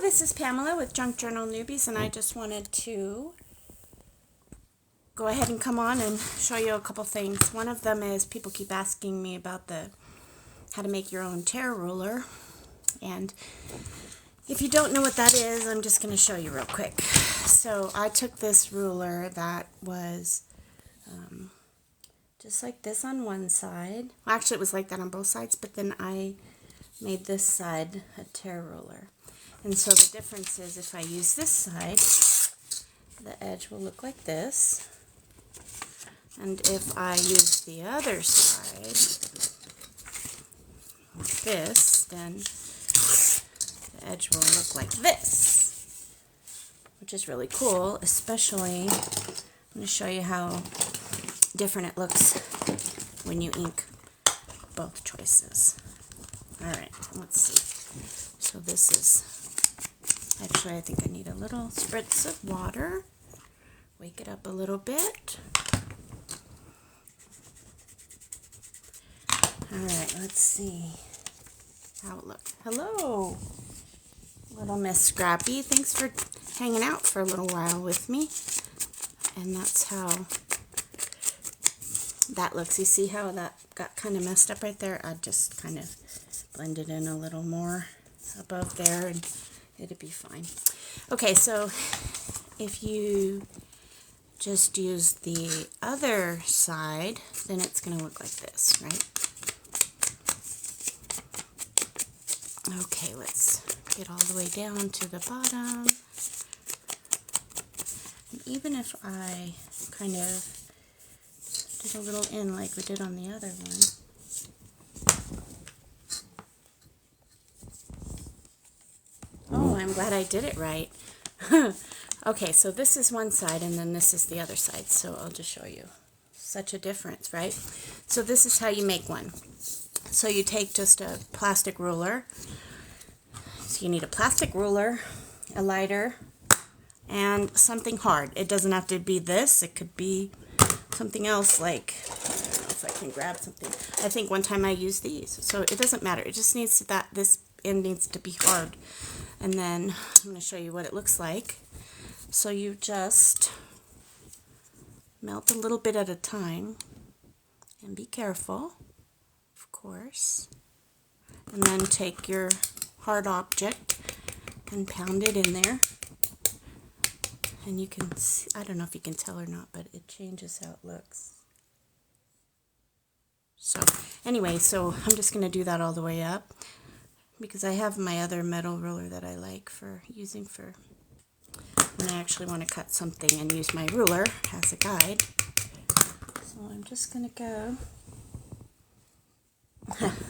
this is Pamela with Junk Journal Newbies, and I just wanted to go ahead and come on and show you a couple things. One of them is people keep asking me about how to make your own tear ruler, and if you don't know what that is, I'm just going to show you real quick. So I took this ruler that was just like this on one side. Well, actually it was like that on both sides, but then I made this side a tear ruler. And so the difference is if I use this side, the edge will look like this. And if I use the other side, like this, then the edge will look like this, which is really cool, especially, I'm going to show you how different it looks when you ink both choices. Alright, let's see. So this is, actually I think I need a little spritz of water. Wake it up a little bit. Alright, let's see how it looks. Hello, little Miss Scrappy. Thanks for hanging out for a little while with me. And that's how that looks. You see how that got kind of messed up right there? I just kind of blended in a little more above there and it'd be fine. Okay, so if you just use the other side, then it's going to look like this, right? Okay, let's get all the way down to the bottom. And even if I kind of did a little in like we did on the other one, oh, I'm glad I did it right. Okay, so this is one side and then this is the other side, so I'll just show you. Such a difference, right? So this is how you make one. So you take just a plastic ruler. So you need a plastic ruler, a lighter, and something hard. It doesn't have to be this. It could be something else, like, I don't know if I can grab something. I think one time I used these. So it doesn't matter. It just needs to, this end needs to be hard. And then I'm going to show you what it looks like. So you just melt a little bit at a time. And be careful, of course. And then take your hard object and pound it in there. And you can see, I don't know if you can tell or not, but it changes how it looks. So anyway, so I'm just going to do that all the way up because I have my other metal ruler that I like for using for when I actually want to cut something and use my ruler as a guide. So I'm just going to go.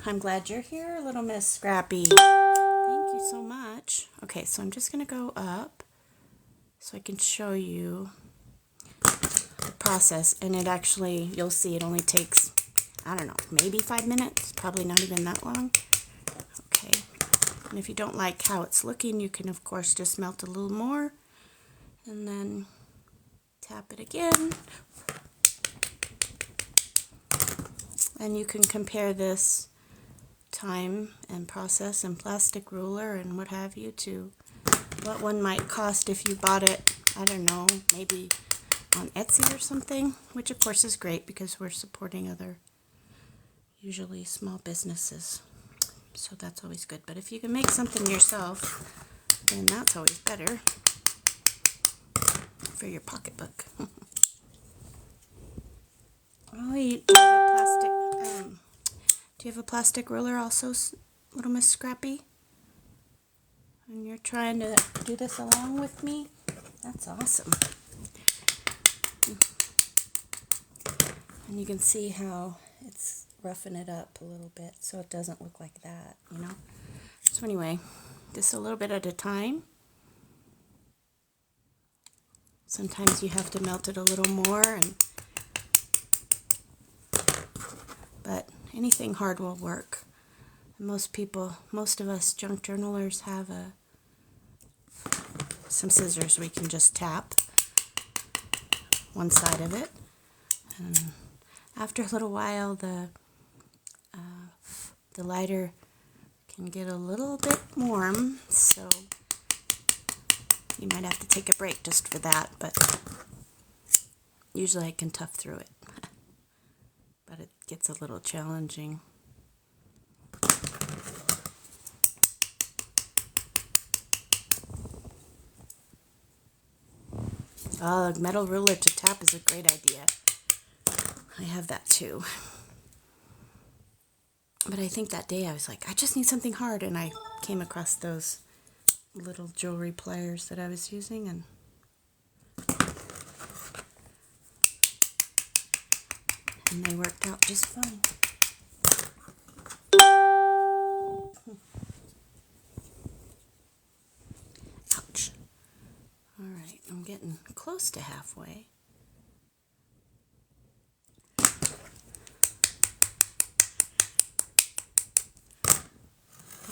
I'm glad you're here, little Miss Scrappy. Thank you so much. Okay, so I'm just going to go up so I can show you the process. And it actually, you'll see it only takes, I don't know, maybe 5 minutes. Probably not even that long. Okay. And if you don't like how it's looking, you can, of course, just melt a little more. And then tap it again. And you can compare this time and process and plastic ruler and what have you to what one might cost if you bought it, I don't know, maybe on Etsy or something, which of course is great because we're supporting other, usually small businesses. So that's always good. But if you can make something yourself, then that's always better for your pocketbook. Oh, do you have a plastic ruler also, little Miss Scrappy? And you're trying to do this along with me? That's awesome. And you can see how it's roughing it up a little bit so it doesn't look like that, you know? So anyway, just a little bit at a time. Sometimes you have to melt it a little more, but anything hard will work. Most of us junk journalers have some scissors we can just tap one side of it. And after a little while, the lighter can get a little bit warm, so You might have to take a break just for that, but usually I can tough through it. But it gets a little challenging. Oh, a metal ruler to tap is a great idea. I have that too. But I think that day I was like, I just need something hard, and I came across those little jewelry pliers that I was using, and they worked out just fine. Ouch. All right, I'm getting close to halfway.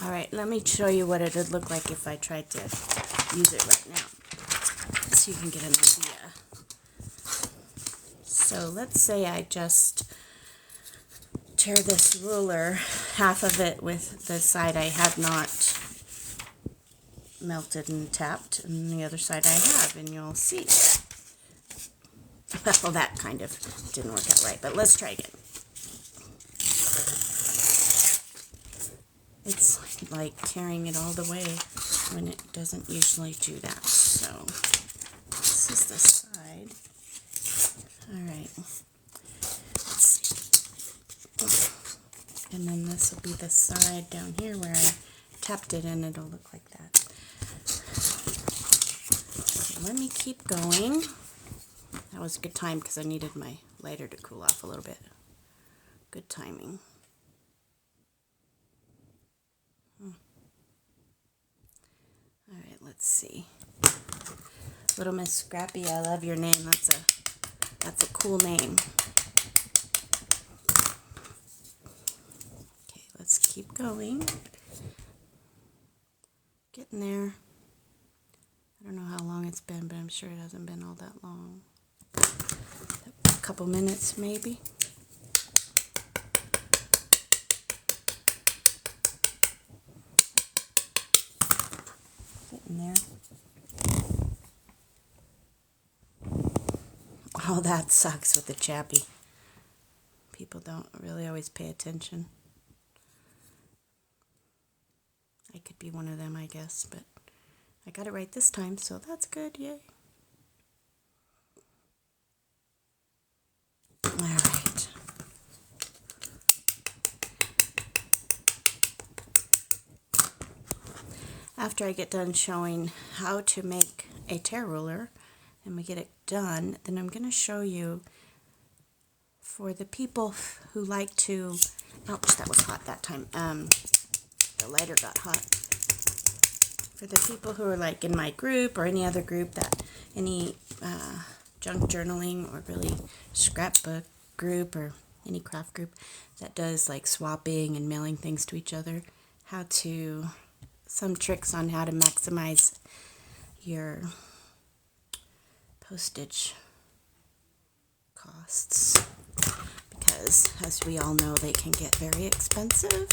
All right, let me show you what it would look like if I tried to use it right now, so you can get an idea. So let's say I just tear this ruler, half of it with the side I have not melted and tapped, and the other side I have, and you'll see. Well, that kind of didn't work out right, but let's try again. It's like carrying it all the way when it doesn't usually do that. So this is the side. All right. Let's see. And then this will be the side down here where I tapped it, and it'll look like that. So let me keep going. That was a good time because I needed my lighter to cool off a little bit. Good timing. All right, let's see. Little Miss Scrappy, I love your name. That's a cool name. Okay, let's keep going. Getting there. I don't know how long it's been, but I'm sure it hasn't been all that long. A couple minutes, maybe. Getting there. Oh, that sucks with the chappy. People don't really always pay attention. I could be one of them, I guess, but I got it right this time, so that's good, yay. All right. After I get done showing how to make a tear ruler and we get it done, then I'm going to show you for the people who like to, ouch, that was hot that time. The lighter got hot. For the people who are like in my group or any other group, that any junk journaling or really scrapbook group or any craft group that does like swapping and mailing things to each other, some tricks on how to maximize your postage costs, because as we all know, they can get very expensive,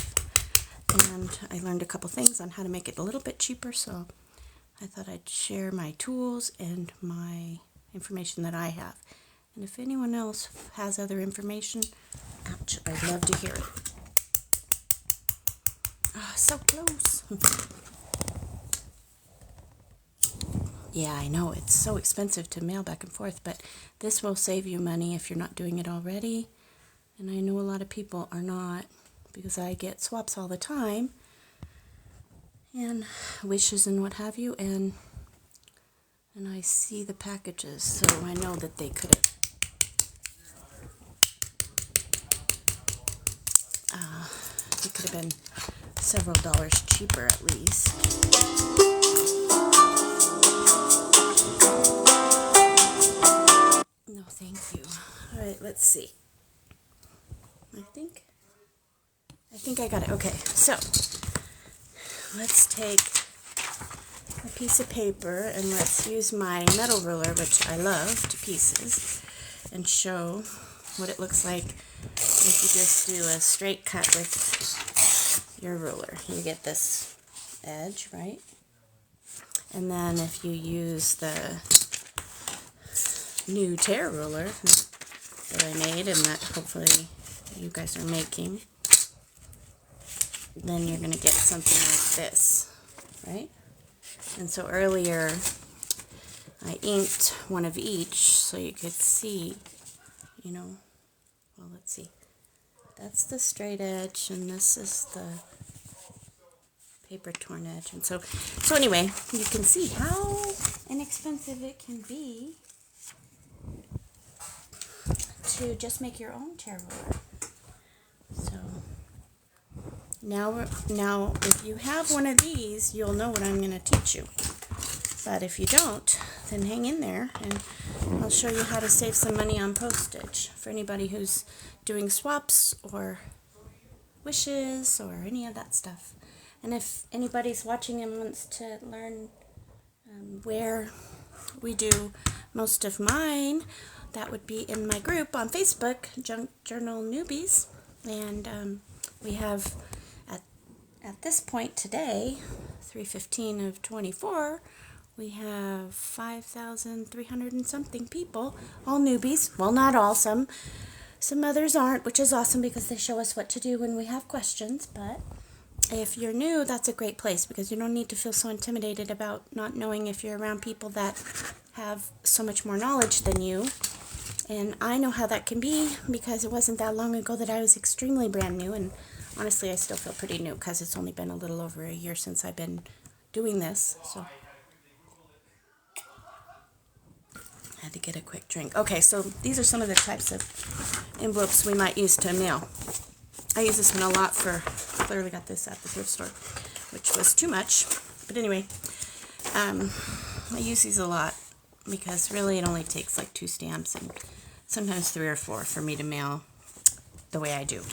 and I learned a couple things on how to make it a little bit cheaper, so I thought I'd share my tools and my information that I have. And if anyone else has other information, ouch, I'd love to hear it. Oh, so close. Yeah, I know, it's so expensive to mail back and forth, but this will save you money if you're not doing it already. And I know a lot of people are not, because I get swaps all the time, and wishes and what have you, and I see the packages, so I know that they could have been several dollars cheaper at least. No, thank you. All right, let's see. I think I got it. Okay, so let's take a piece of paper and let's use my metal ruler, which I love to pieces, and show what it looks like if you just do a straight cut with your ruler. You get this edge, right? And then if you use the new tear ruler that I made and that hopefully you guys are making, then you're going to get something like this, right? And so earlier I inked one of each so you could see, you know, well, let's see. That's the straight edge and this is the paper torn edge. And so anyway, you can see how inexpensive it can be to just make your own tear ruler. So now if you have one of these, you'll know what I'm going to teach you. But if you don't, then hang in there and I'll show you how to save some money on postage for anybody who's doing swaps or wishes or any of that stuff. And if anybody's watching and wants to learn where we do most of mine, that would be in my group on Facebook, Junk Journal Newbies. And we have, at this point today, 3/15 of 24, we have 5,300 and something people, all newbies. Well, not all, some others aren't, which is awesome because they show us what to do when we have questions. But if you're new, that's a great place because you don't need to feel so intimidated about not knowing if you're around people that have so much more knowledge than you. And I know how that can be because it wasn't that long ago that I was extremely brand new, and honestly I still feel pretty new because it's only been a little over a year since I've been doing this. So I had to get a quick drink. Okay, so these are some of the types of envelopes we might use to mail. I use this one a lot for, clearly got this at the thrift store, which was too much. But anyway, I use these a lot because really it only takes like 2 stamps and sometimes 3 or 4 for me to mail the way I do.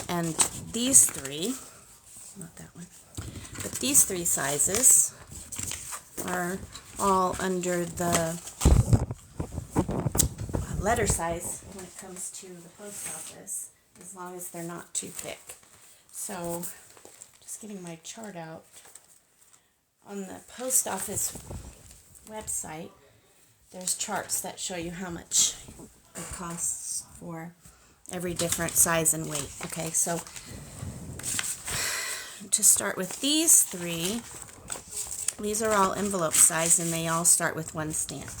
And these 3, not that one, but these 3 sizes are all under the letter size when it comes to the post office, as long as they're not too thick. So, just getting my chart out. On the post office website, there's charts that show you how much it costs for every different size and weight. Okay, so to start with these 3, these are all envelope size and they all start with 1 stamp.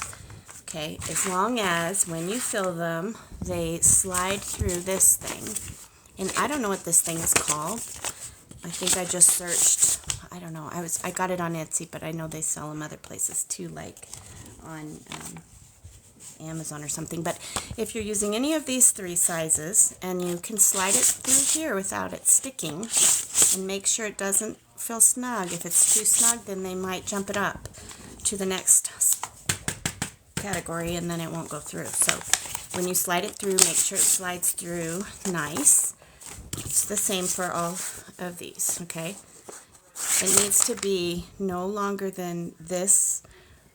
Okay, as long as when you fill them, they slide through this thing. And I don't know what this thing is called. I think I just searched, I don't know, I got it on Etsy, but I know they sell them other places too, like on Amazon or something. But if you're using any of these 3 sizes, and you can slide it through here without it sticking, and make sure it doesn't feel snug. If it's too snug, then they might jump it up to the next category and then it won't go through. So when you slide it through, make sure it slides through nice. It's the same for all of these, okay? It needs to be no longer than this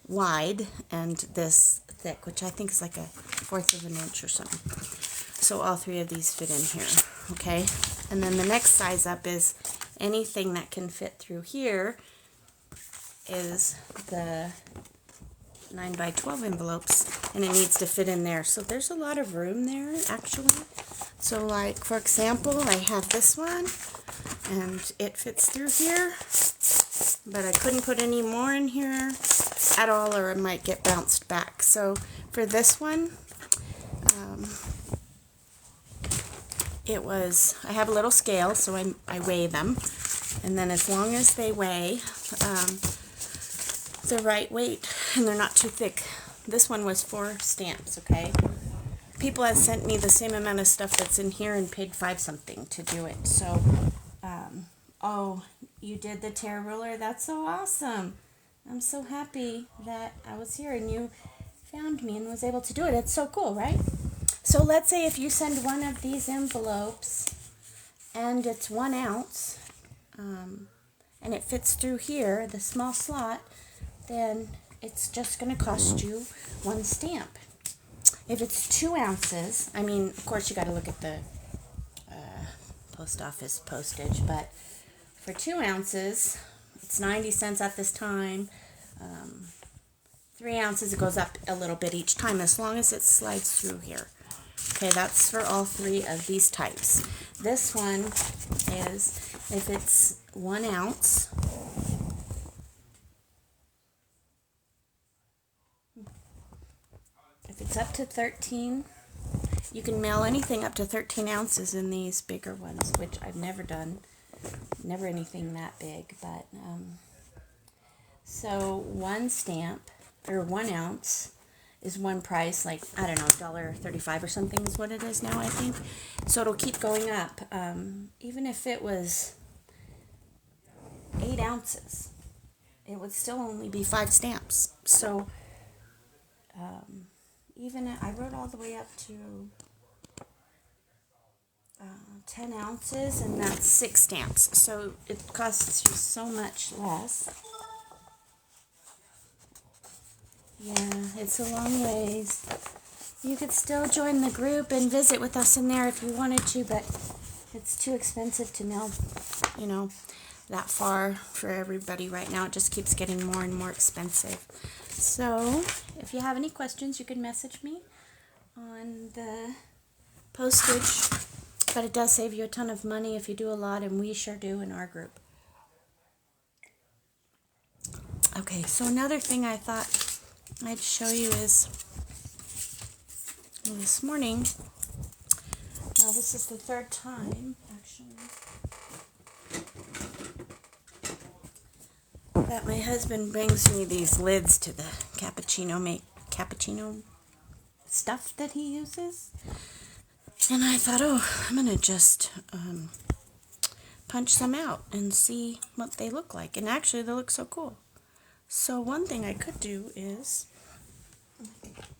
wide and this thick, which I think is like a 1/4 of an inch or something. So all 3 of these fit in here, okay? And then the next size up is anything that can fit through here is the 9x12 envelopes, and it needs to fit in there. So there's a lot of room there, actually. So like, for example, I have this one, and it fits through here, but I couldn't put any more in here at all, or it might get bounced back. So for this one, I have a little scale, so I weigh them, and then as long as they weigh the right weight and they're not too thick. This one was 4 stamps, okay? People have sent me the same amount of stuff that's in here and paid 5 something to do it. So, oh, you did the tear ruler? That's so awesome. I'm so happy that I was here and you found me and was able to do it. It's so cool, right? So let's say if you send one of these envelopes and it's 1 ounce, and it fits through here, the small slot, then it's just going to cost you 1 stamp. If it's 2 ounces, I mean, of course you got to look at the post office postage, but for 2 ounces, it's 90 cents at this time. 3 ounces. It goes up a little bit each time as long as it slides through here. Okay, that's for all 3 of these types. This one is, if it's 1 ounce, if it's up to 13, you can mail anything up to 13 ounces in these bigger ones, which I've never done. Never anything that big, but, so 1 stamp, or 1 ounce, is one price, like, I don't know, $1.35 or something is what it is now, I think. So it'll keep going up. Even if it was 8 ounces, it would still only be 5 stamps. So, even I wrote all the way up to 10 ounces, and that's 6 stamps. So it costs you so much less. Yeah, it's a long ways. You could still join the group and visit with us in there if you wanted to, but it's too expensive to mail, you know, that far for everybody right now. It just keeps getting more and more expensive. So if you have any questions, you can message me on the postage, but it does save you a ton of money if you do a lot, and we sure do in our group. Okay, so another thing I thought I'd show you is this morning. Now this is the 3rd time, actually, that my husband brings me these lids to the cappuccino stuff that he uses. And I thought, oh, I'm going to just punch some out and see what they look like. And actually, they look so cool. So one thing I could do is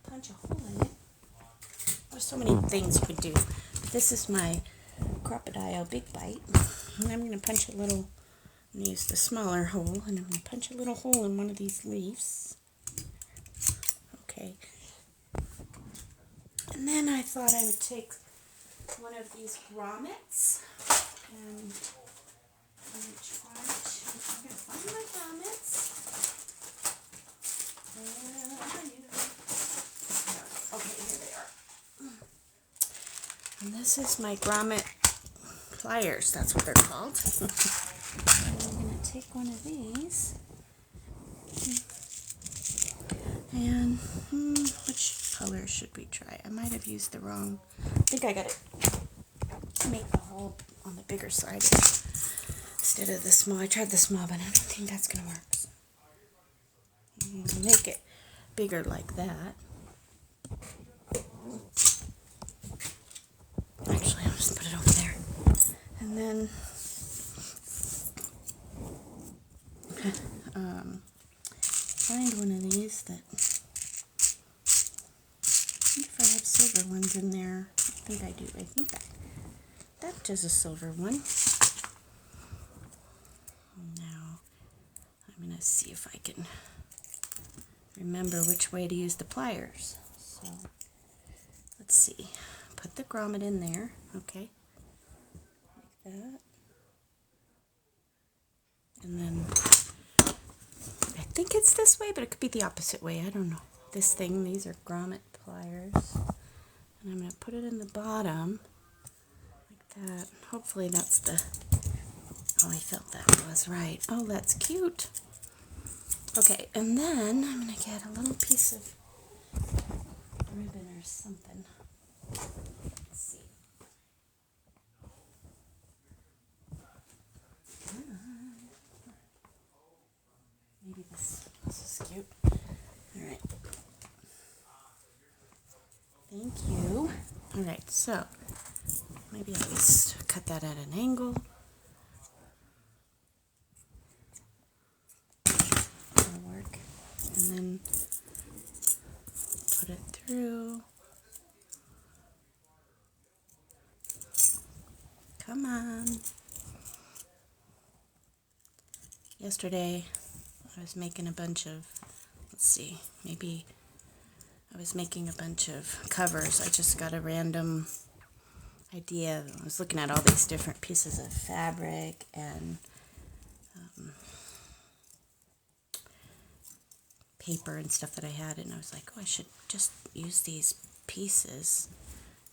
punch a hole in it. There's so many things you could do. This is my Crocodile Big Bite. And I'm going to punch a little, I'm going to use the smaller hole, and I'm going to punch a little hole in one of these leaves. Okay. And then I thought I would take one of these grommets, and I'm going to try to, I'm going to find my grommets. Okay, here they are. And this is my grommet pliers, that's what they're called. I'm going to take one of these, and which color should we try? I might have used the wrong, I think I got to make the hole on the bigger side instead of the small. I tried the small, but I don't think that's going to work. So make it bigger like that. Actually, I'll just put it over there. And then find one of these that, I wonder if I have silver ones in there. I think I do. I think that is a silver one. Now, I'm going to see if I can remember which way to use the pliers. So, let's see. Put the grommet in there, okay, like that. And then, I think it's this way, but it could be the opposite way. I don't know. This thing, these are grommet pliers. And I'm going to put it in the bottom, like that. Hopefully that's the, oh, I felt that was right. Oh, that's cute. Okay, and then I'm going to get a little piece of ribbon or something. Let's see. Maybe this is cute. Alright. Thank you. Alright, so maybe I'll just cut that at an angle. That'll work. And then put it through. Come on. Yesterday, I was making a bunch of, let's see, maybe I was making a bunch of covers. I just got a random idea. I was looking at all these different pieces of fabric and paper and stuff that I had, and I was like, oh, I should just use these pieces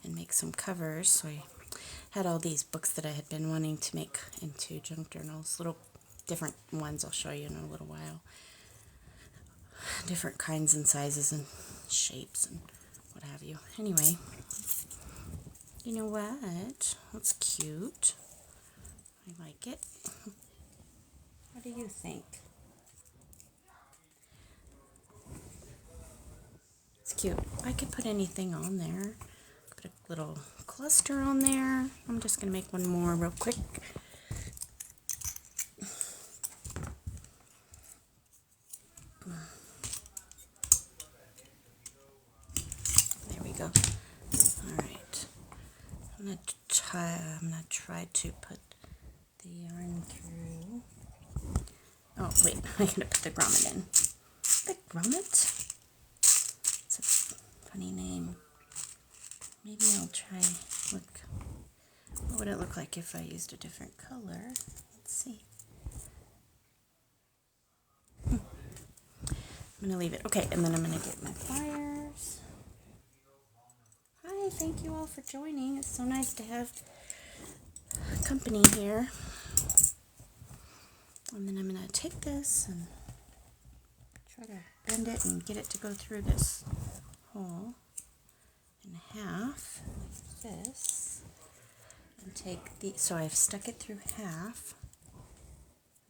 and make some covers. So I had all these books that I had been wanting to make into junk journals, little different ones I'll show you in a little while. Different kinds and sizes and shapes and what have you. Anyway, you know what? That's cute. I like it. What do you think? It's cute. I could put anything on there. Put a little cluster on there. I'm just going to make one more real quick. There we go. All right. I'm going to try to put the yarn through. Oh, wait. I'm going to put the grommet in. The grommet? It's a funny name. Maybe I'll try, look, what would it look like if I used a different color? Let's see. I'm going to leave it. Okay, and then I'm going to get my pliers. Hi, thank you all for joining. It's so nice to have company here. And then I'm going to take this and try to bend it and get it to go through this hole in half, like this, and take the, so I've stuck it through half,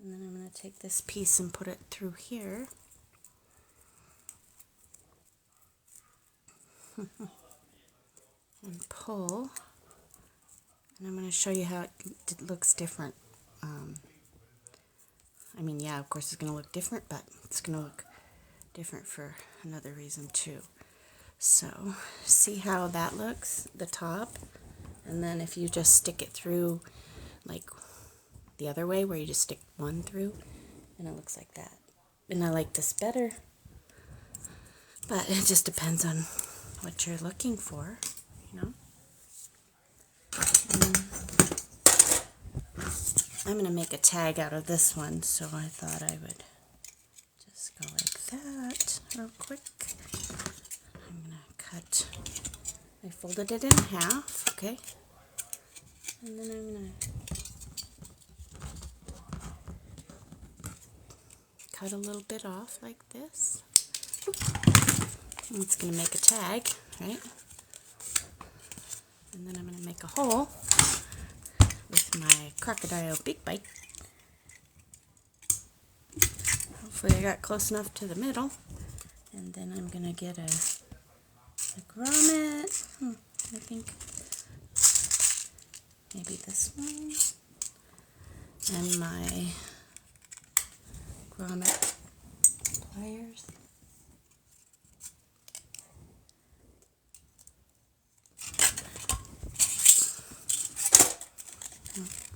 and then I'm going to take this piece and put it through here, and pull, and I'm going to show you how it looks different. I mean, yeah, of course it's going to look different, but it's going to look different for another reason too. So, see how that looks, the top, and then if you just stick it through like the other way where you just stick one through, and it looks like that. And I like this better, but it just depends on what you're looking for, you know. I'm going to make a tag out of this one, so I thought I would just go like that real quick. I'm going to cut, I folded it in half, okay, and then I'm going to cut a little bit off like this. And it's going to make a tag, right? And then I'm going to make a hole with my crocodile big bite. Hopefully I got close enough to the middle. And then I'm going to get a grommet. I think maybe this one. And my grommet pliers.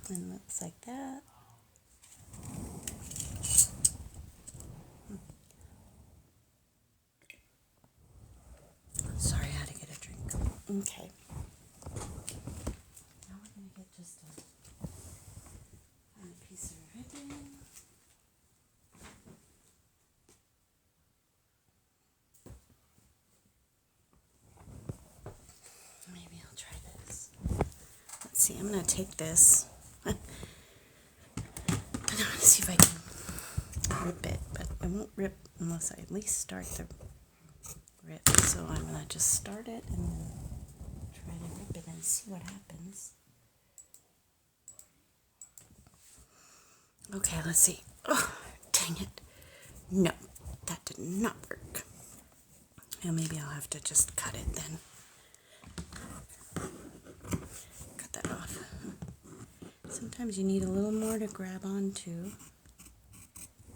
And looks like that. Sorry, I had to get a drink. Okay. Now we're going to get just a piece of ribbon. Maybe I'll try this. Let's see, I'm going to take this. I want to see if I can rip it, but it won't rip unless I at least start the rip. So I'm going to just start it and then try to rip it and see what happens. Okay, let's see. Oh, dang it. No, that did not work. Well, maybe I'll have to just cut it then. Cut that off. Sometimes you need a little more to grab onto.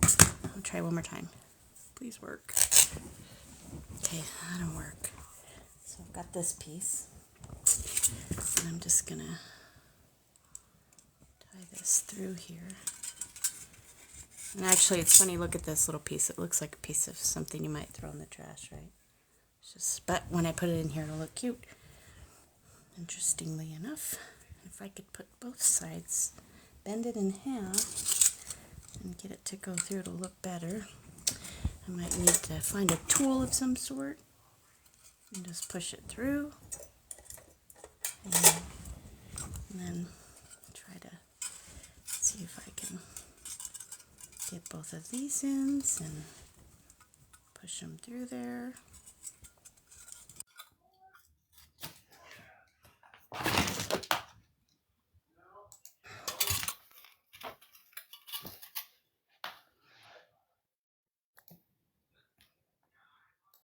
I'll try one more time. Please work. Okay, that'll work. So I've got this piece. And I'm just going to tie this through here. And actually, it's funny, look at this little piece. It looks like a piece of something you might throw in the trash, right? It's just, but when I put it in here, it'll look cute. Interestingly enough, if I could put both sides, bend it in half, and get it to go through, it'll look better. I might need to find a tool of some sort and just push it through. And then try to see if I can get both of these ends and push them through there.